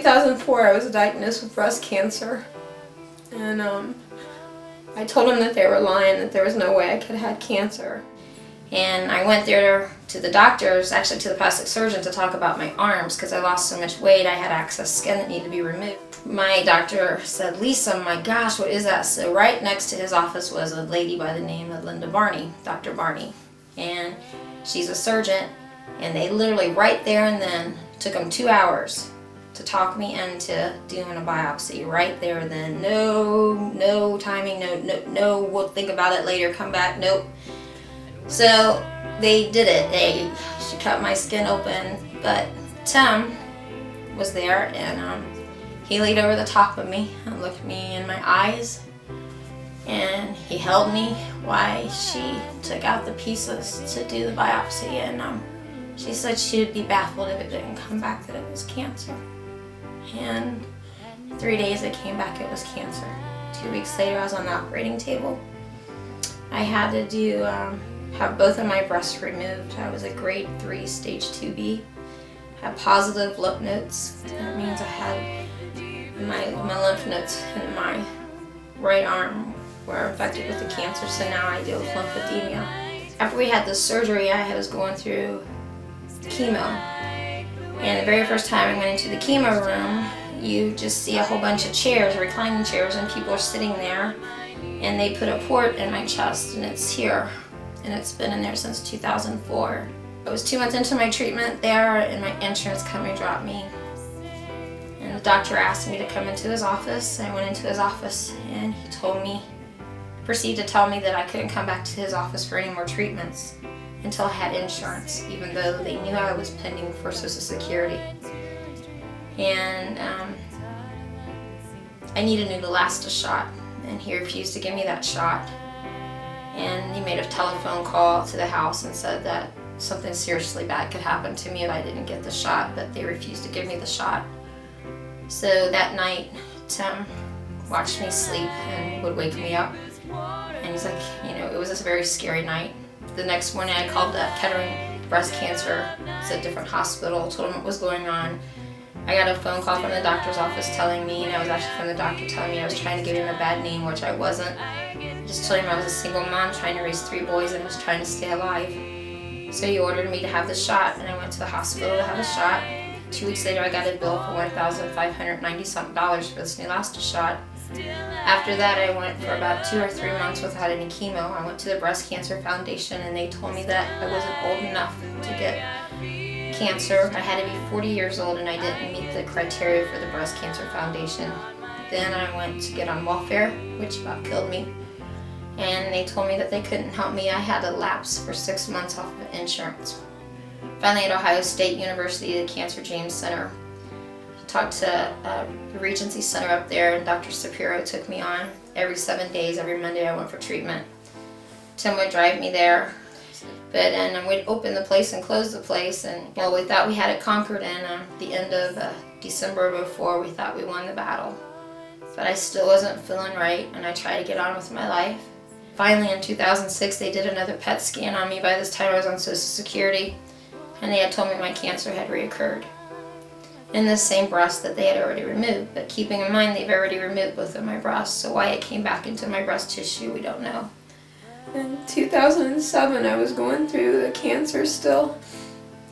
2004, I was diagnosed with breast cancer, and I told them that they were lying, that there was no way I could have had cancer. And I went there to the doctors, actually to the plastic surgeon, to talk about my arms because I lost so much weight. I had excess skin that needed to be removed. My doctor said, "Lisa, my gosh, what is that?" So right next to his office was a lady by the name of Linda Barney, Dr. Barney. And she's a surgeon, and they literally right there and then took them 2 hours to talk me into doing a biopsy right there and then. No timing, no, we'll think about it later, come back, nope. So they did it. She cut my skin open, but Tim was there, and he leaned over the top of me and looked me in my eyes, and he held me while she took out the pieces to do the biopsy, and she said she would be baffled if it didn't come back that it was cancer. And 3 days it came back it was cancer. 2 weeks later I was on the operating table. I had to have both of my breasts removed. I was a grade 3 stage 2B. Had positive lymph nodes. That means I had my lymph nodes in my right arm were infected with the cancer, so now I deal with lymphedema. After we had the surgery, I was going through chemo. And the very first time I went into the chemo room, you just see a whole bunch of chairs, reclining chairs, and people are sitting there, and they put a port in my chest, and it's here, and it's been in there since 2004. I was 2 months into my treatment there, and my insurance company dropped me. And the doctor asked me to come into his office. I went into his office, and he proceeded to tell me that I couldn't come back to his office for any more treatments until I had insurance, even though they knew I was pending for Social Security. And I needed a Neulasta shot, and he refused to give me that shot. And he made a telephone call to the house and said that something seriously bad could happen to me if I didn't get the shot, but they refused to give me the shot. So that night, Tim watched me sleep and would wake me up. And he's like, it was a very scary night. The next morning I called Kettering Breast Cancer. It's a different hospital, told them what was going on. I got a phone call from the doctor's office telling me, and I was actually from the doctor telling me I was trying to give him a bad name, which I wasn't. I just told him I was a single mom trying to raise 3 boys and was trying to stay alive. So he ordered me to have the shot, and I went to the hospital to have a shot. 2 weeks later I got a bill for $1,590-something for this Neulasta shot. After that, I went for about 2 or 3 months without any chemo. I went to the Breast Cancer Foundation, and they told me that I wasn't old enough to get cancer. I had to be 40 years old, and I didn't meet the criteria for the Breast Cancer Foundation. Then I went to get on welfare, which about killed me. And they told me that they couldn't help me. I had a lapse for 6 months off of insurance. Finally, at Ohio State University, the Cancer James Center, talked to the Regency Center up there, and Dr. Shapiro took me on every 7 days. Every Monday I went for treatment. Tim would drive me there, and we'd open the place and close the place, and we thought we had it conquered, and the end of December of 2004 we thought we won the battle. But I still wasn't feeling right, and I tried to get on with my life. Finally in 2006 they did another PET scan on me. By this time I was on Social Security, and they had told me my cancer had reoccurred in the same breast that they had already removed. But keeping in mind they've already removed both of my breasts, so why it came back into my breast tissue we don't know. In 2007 I was going through the cancer still,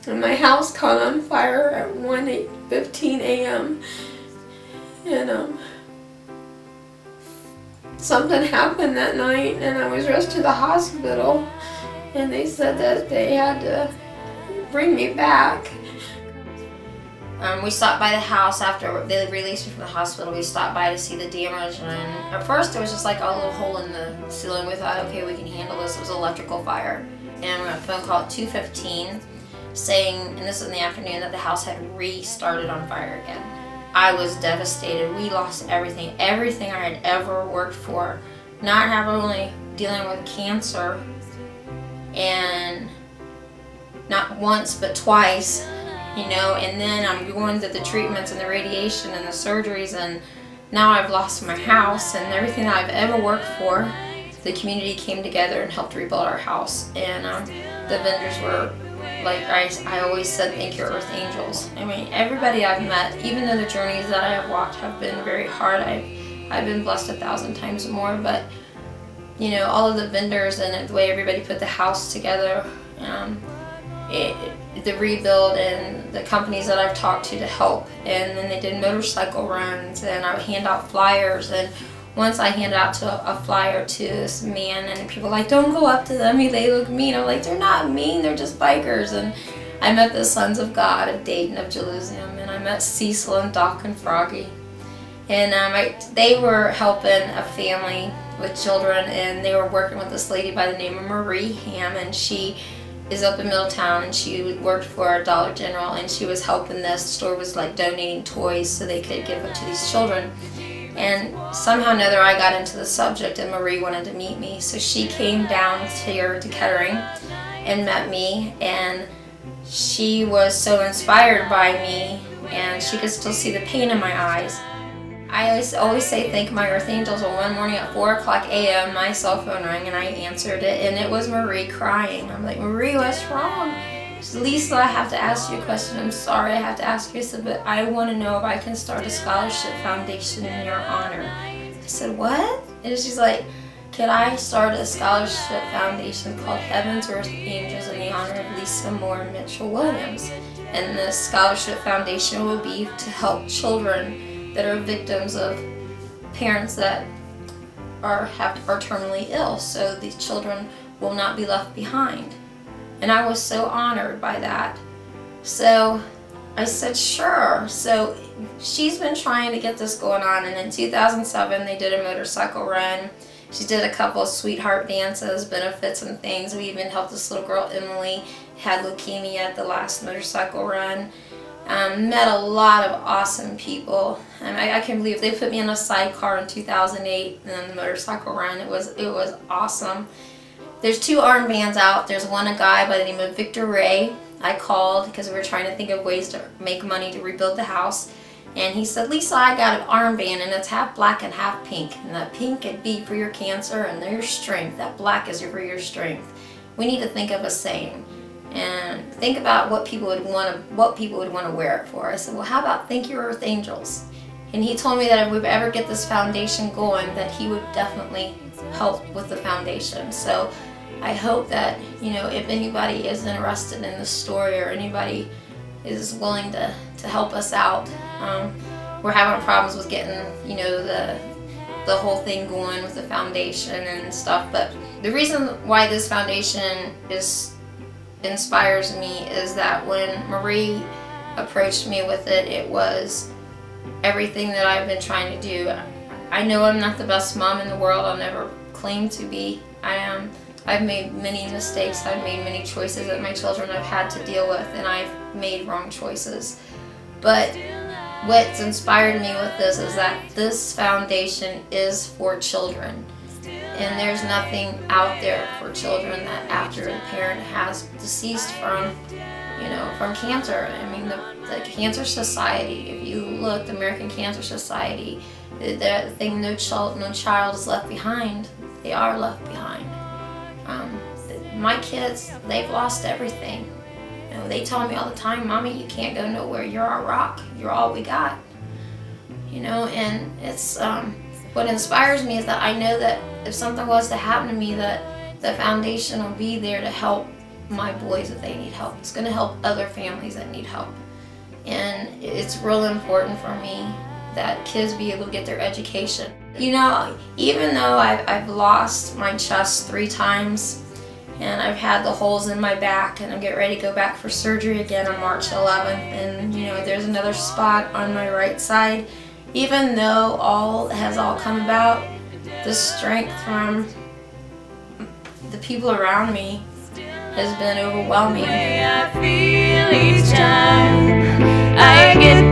and my house caught on fire at 1:15 a.m. and something happened that night, and I was rushed to the hospital, and they said that they had to bring me back. We stopped by the house after they released me from the hospital. We stopped by to see the damage, and at first there was just like a little hole in the ceiling. We thought, okay, we can handle this. It was an electrical fire. And we got a phone call at 2:15 saying, and this was in the afternoon, that the house had restarted on fire again. I was devastated. We lost everything I had ever worked for. Not only dealing with cancer, and not once but twice, and then I'm going to the treatments and the radiation and the surgeries, and now I've lost my house and everything that I've ever worked for. The community came together and helped rebuild our house, and the vendors were like I always said, thank you, Earth Angels. I mean, everybody I've met, even though the journeys that I have walked have been very hard, I've been blessed 1,000 times more, but you know, all of the vendors and the way everybody put the house together, the rebuild, and the companies that I've talked to help, and then they did motorcycle runs, and I would hand out flyers, and once I handed out a flyer to this man, and people were like, don't go up to them, they look mean. I'm like, they're not mean, they're just bikers. And I met the Sons of God of Dayton, of Jerusalem, and I met Cecil and Doc and Froggy. And they were helping a family with children, and they were working with this lady by the name of Marie Hamm, and she is up in Middletown, and she worked for Dollar General, and she was helping this. The store was like donating toys so they could give them to these children. And somehow or another I got into the subject, and Marie wanted to meet me. So she came down here to Kettering and met me, and she was so inspired by me, and she could still see the pain in my eyes. I always say thank my Earth Angels. Well, one morning at 4:00 a.m. my cell phone rang, and I answered it, and it was Marie crying. I'm like, Marie, what's wrong? She said, Lisa, I have to ask you a question. I'm sorry I have to ask you. I said, but I want to know if I can start a scholarship foundation in your honor. I said, what? And she's like, could I start a scholarship foundation called Heaven's Earth Angels in the honor of Lisa Moore and Mitchell Willams? And this scholarship foundation will be to help children that are victims of parents that are terminally ill, so these children will not be left behind. And I was so honored by that. So I said, sure. So she's been trying to get this going on, and in 2007 they did a motorcycle run. She did a couple of sweetheart dances, benefits and things. We even helped this little girl, Emily, had leukemia at the last motorcycle run. Met a lot of awesome people. I can't believe they put me in a sidecar in 2008 and then the motorcycle run. It was awesome. There's 2 armbands out. There's one, a guy by the name of Victor Ray. I called because we were trying to think of ways to make money to rebuild the house. And he said, Lisa, I got an armband, and it's half black and half pink. And that pink could be for your cancer and your strength. That black is for your strength. We need to think of a saying and think about what people would want to wear it for. I said, well, how about thank you, Earth Angels? And he told me that if we ever get this foundation going, that he would definitely help with the foundation. So I hope that, if anybody is interested in this story, or anybody is willing to help us out. We're having problems with getting, the whole thing going with the foundation and stuff. But the reason why this foundation inspires me is that when Marie approached me with it, it was everything that I've been trying to do. I know I'm not the best mom in the world. I'll never claim to be. I've made many mistakes. I've made many choices that my children have had to deal with, and I've made wrong choices. But what's inspired me with this is that this foundation is for children. And there's nothing out there for children that after the parent has deceased from cancer. I mean, the Cancer Society, if you look, the American Cancer Society, the thing, no child is left behind. They are left behind. My kids, they've lost everything. They tell me all the time, Mommy, you can't go nowhere. You're our rock. You're all we got. And it's what inspires me is that I know that if something was to happen to me, that the foundation will be there to help my boys if they need help. It's going to help other families that need help. And it's real important for me that kids be able to get their education. Even though I've lost my chest 3 times, and I've had the holes in my back, and I'm getting ready to go back for surgery again on March 11th, and there's another spot on my right side. Even though all has come about, the strength from the people around me has been overwhelming. I feel each time I get